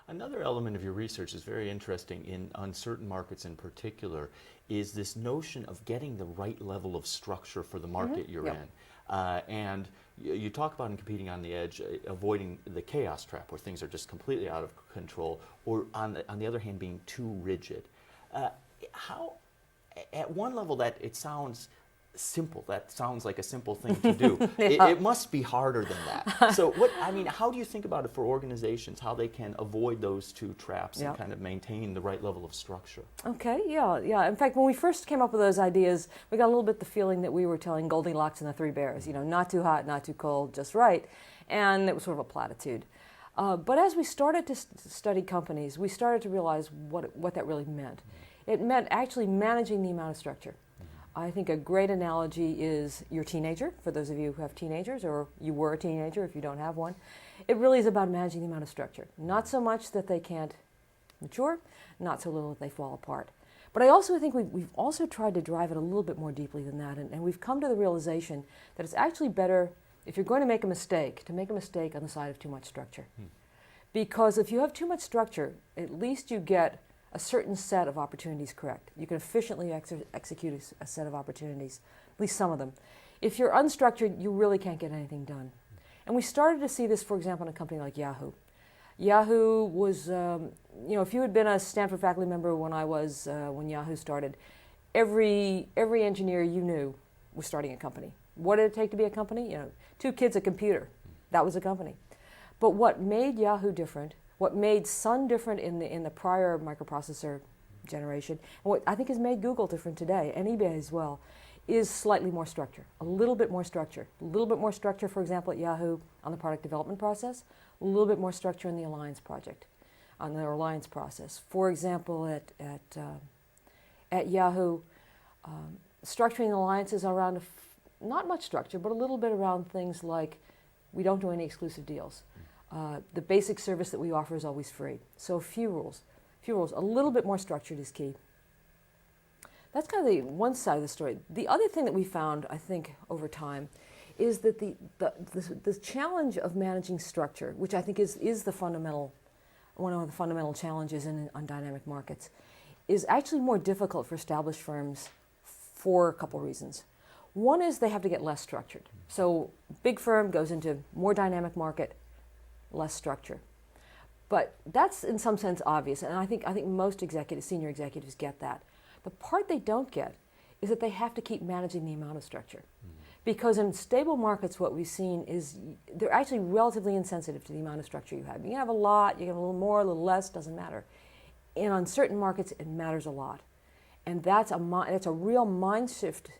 Another element of your research is very interesting in uncertain markets in particular is this notion of getting the right level of structure for the market you're in. And you talk about in competing on the edge, avoiding the chaos trap where things are just completely out of control, or on the other hand, being too rigid. How, at one level, that it sounds simple. That sounds like a simple thing to do. It must be harder than that. So how do you think about it for organizations, how they can avoid those two traps and kind of maintain the right level of structure? Okay, yeah. In fact, when we first came up with those ideas, we got a little bit the feeling that we were telling Goldilocks and the Three Bears, not too hot, not too cold, just right. And it was sort of a platitude. But as we started to study companies, we started to realize what that really meant. It meant actually managing the amount of structure. I think a great analogy is your teenager, for those of you who have teenagers, or you were a teenager if you don't have one. It really is about managing the amount of structure. Not so much that they can't mature, not so little that they fall apart. But I also think we've also tried to drive it a little bit more deeply than that, and we've come to the realization that it's actually better, if you're going to make a mistake, to make a mistake on the side of too much structure. Because if you have too much structure, at least you get a certain set of opportunities correct. You can efficiently execute a set of opportunities, at least some of them. If you're unstructured, you really can't get anything done. And we started to see this, for example, in a company like Yahoo. Yahoo was, if you had been a Stanford faculty member when I was, when Yahoo started, every engineer you knew was starting a company. What did it take to be a company? 2 kids, a computer. That was a company. But what made Yahoo different, what made Sun different in the prior microprocessor generation, and what I think has made Google different today, and eBay as well, is slightly more structure, a little bit more structure. A little bit more structure, for example, at Yahoo on the product development process, a little bit more structure in the alliance project, on the alliance process. For example, at Yahoo, structuring alliances around, not much structure, but a little bit around things like we don't do any exclusive deals. The basic service that we offer is always free. So few rules. A little bit more structured is key. That's kind of the one side of the story. The other thing that we found, I think, over time, is that the challenge of managing structure, which I think is one of the fundamental challenges on dynamic markets, is actually more difficult for established firms for a couple reasons. One is they have to get less structured. So big firm goes into more dynamic market, less structure. But that's in some sense obvious, and I think most senior executives get that. The part they don't get is that they have to keep managing the amount of structure. Because in stable markets, what we've seen is they're actually relatively insensitive to the amount of structure you have. You can have a lot, you can have a little more, a little less, doesn't matter. And on certain markets, it matters a lot. And that's a real mind shift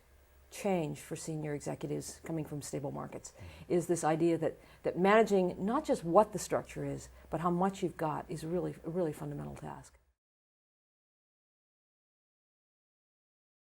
change for senior executives coming from stable markets, is this idea that managing not just what the structure is, but how much you've got is a really fundamental task.